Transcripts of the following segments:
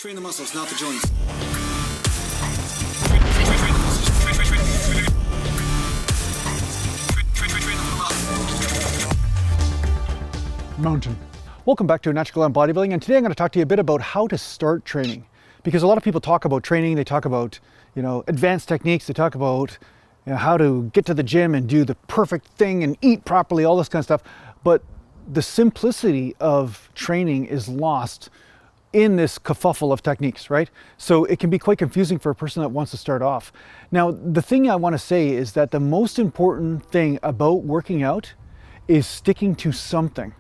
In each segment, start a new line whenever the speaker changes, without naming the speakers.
Train the muscles, not the joints.
Mountain. Welcome back to Natural Glam Bodybuilding, and today I'm going to talk to you a bit about how to start training. Because a lot of people talk about training, they talk about, advanced techniques, they talk about how to get to the gym and do the perfect thing and eat properly, all this kind of stuff. But the simplicity of training is lost in this kerfuffle of techniques, right? So it can be quite confusing for a person that wants to start off. Now, the thing I want to say is that the most important thing about working out is sticking to something.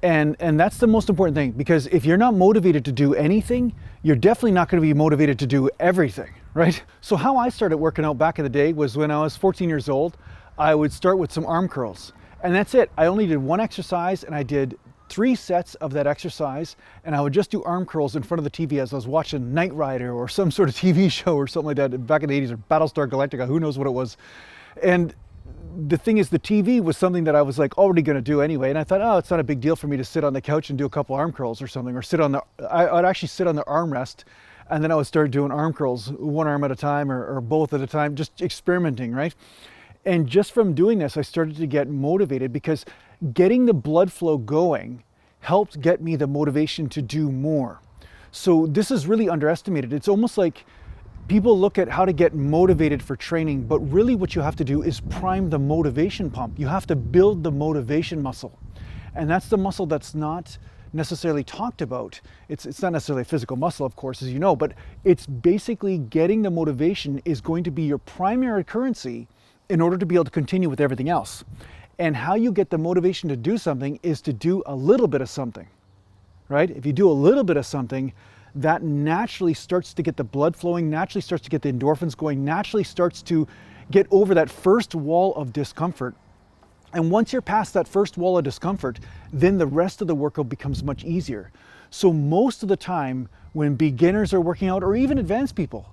And that's the most important thing, because if you're not motivated to do anything, you're definitely not going to be motivated to do everything, right? So how I started working out back in the day was when I was 14 years old. I would start with some arm curls, and that's it. I only did one exercise, and I did 3 sets of that exercise, and I would just do arm curls in front of the TV as I was watching Knight Rider or some sort of TV show or something like that back in the 80s, or Battlestar Galactica, who knows what it was. And the thing is, the TV was something that I was like already going to do anyway, and I thought, oh, it's not a big deal for me to sit on the couch and do a couple arm curls or something, or I'd actually sit on the armrest, and then I would start doing arm curls, one arm at a time or both at a time, just experimenting, right? And just from doing this, I started to get motivated, because getting the blood flow going helped get me the motivation to do more. So this is really underestimated. It's almost like people look at how to get motivated for training, but really what you have to do is prime the motivation pump. You have to build the motivation muscle. And that's the muscle that's not necessarily talked about. It's not necessarily a physical muscle, of course, as you know, but it's basically getting the motivation is going to be your primary currency in order to be able to continue with everything else. And how you get the motivation to do something is to do a little bit of something, right? If you do a little bit of something, that naturally starts to get the blood flowing, naturally starts to get the endorphins going, naturally starts to get over that first wall of discomfort. And once you're past that first wall of discomfort, then the rest of the workout becomes much easier. So most of the time when beginners are working out, or even advanced people,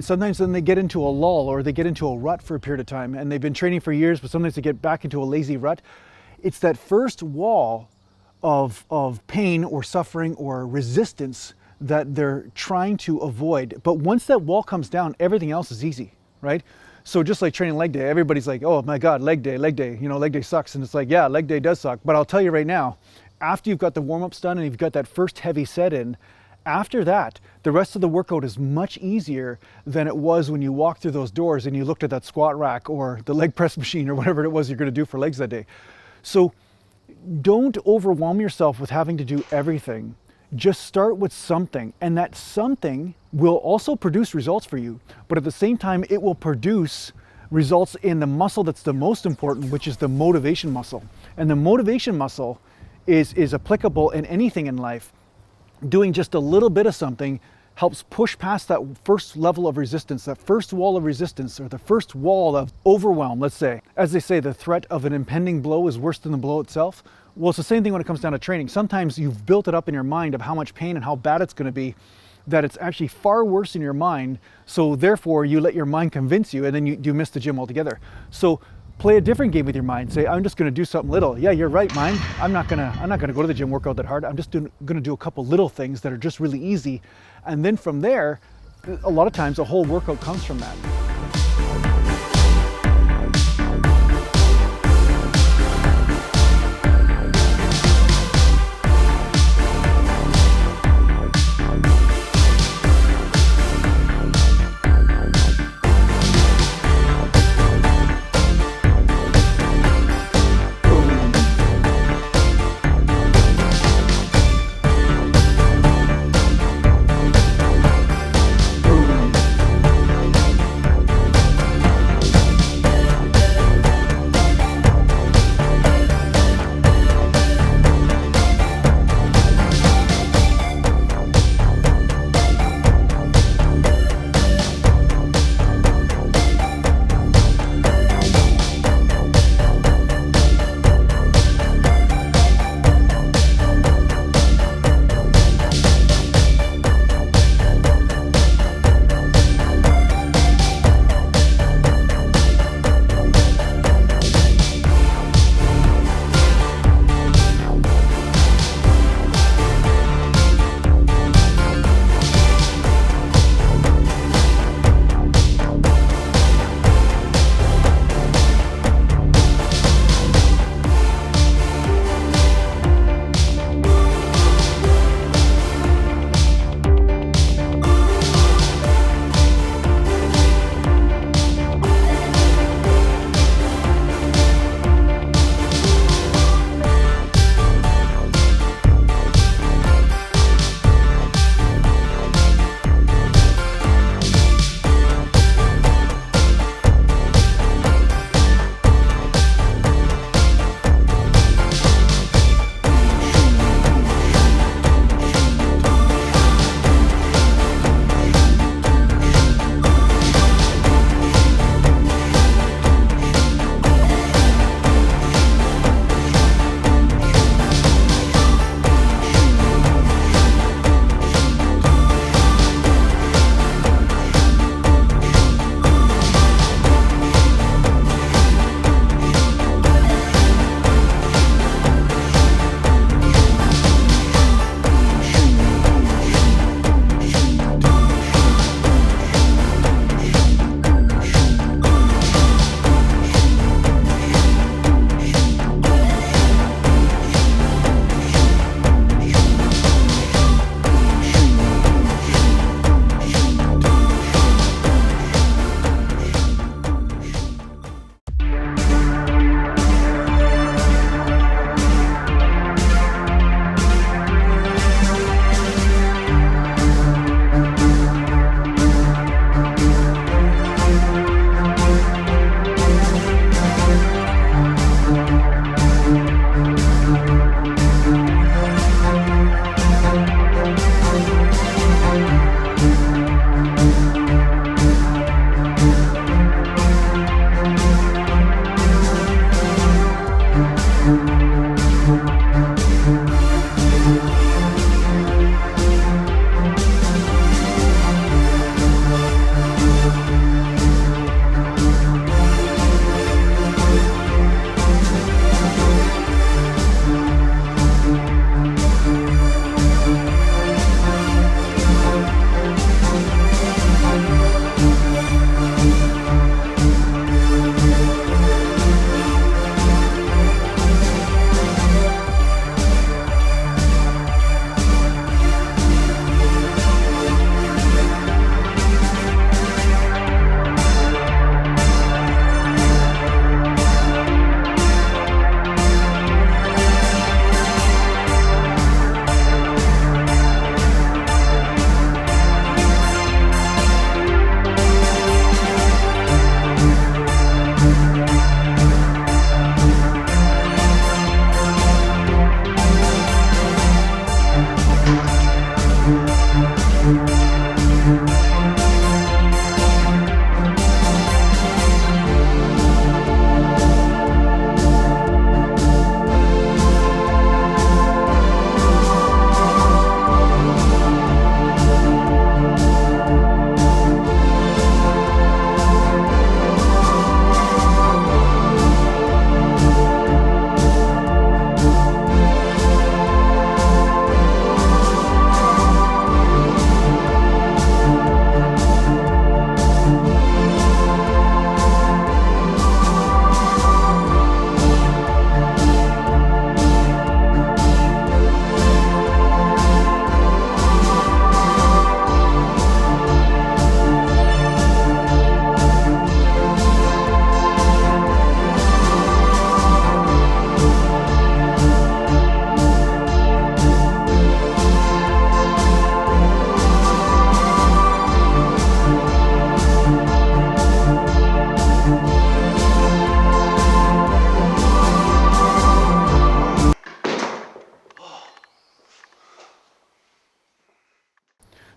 sometimes then they get into a lull or they get into a rut for a period of time, and they've been training for years, but sometimes they get back into a lazy rut. It's that first wall of pain or suffering or resistance that they're trying to avoid. But once that wall comes down, everything else is easy, right? So just like training leg day, everybody's like, oh my God, leg day, leg day sucks. And it's like, yeah, leg day does suck. But I'll tell you right now, after you've got the warm-ups done and you've got that first heavy set in, after that, the rest of the workout is much easier than it was when you walked through those doors and you looked at that squat rack or the leg press machine or whatever it was you're going to do for legs that day. So don't overwhelm yourself with having to do everything. Just start with something, and that something will also produce results for you, but at the same time it will produce results in the muscle that's the most important, which is the motivation muscle. And the motivation muscle is applicable in anything in life. Doing just a little bit of something helps push past that first level of resistance, that first wall of resistance, or the first wall of overwhelm, let's say. As they say, the threat of an impending blow is worse than the blow itself. Well, it's the same thing when it comes down to training. Sometimes you've built it up in your mind of how much pain and how bad it's going to be, that it's actually far worse in your mind. So therefore you let your mind convince you, and then you miss the gym altogether. So play a different game with your mind. Say, I'm just going to do something little. Yeah, you're right, mind. I'm not going to go to the gym, work out that hard. I'm just going to do a couple little things that are just really easy. And then from there, a lot of times a whole workout comes from that.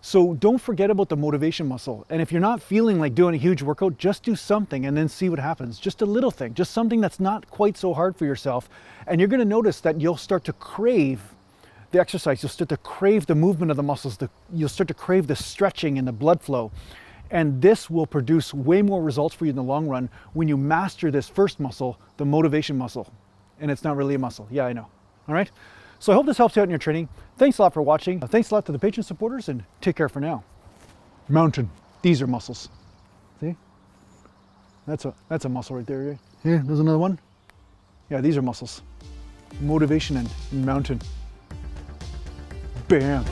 So don't forget about the motivation muscle. And if you're not feeling like doing a huge workout, just do something and then see what happens. Just a little thing, just something that's not quite so hard for yourself. And you're gonna notice that you'll start to crave the exercise. You'll start to crave the movement of the muscles. You'll start to crave the stretching and the blood flow. And this will produce way more results for you in the long run when you master this first muscle, the motivation muscle. And it's not really a muscle. Yeah, I know. All right. So I hope this helps you out in your training. Thanks a lot for watching. Thanks a lot to the Patreon supporters, and take care for now. Mountain. These are muscles. See? That's a muscle right there. Yeah, there's another one. Yeah, these are muscles. Motivation and mountain. Bam.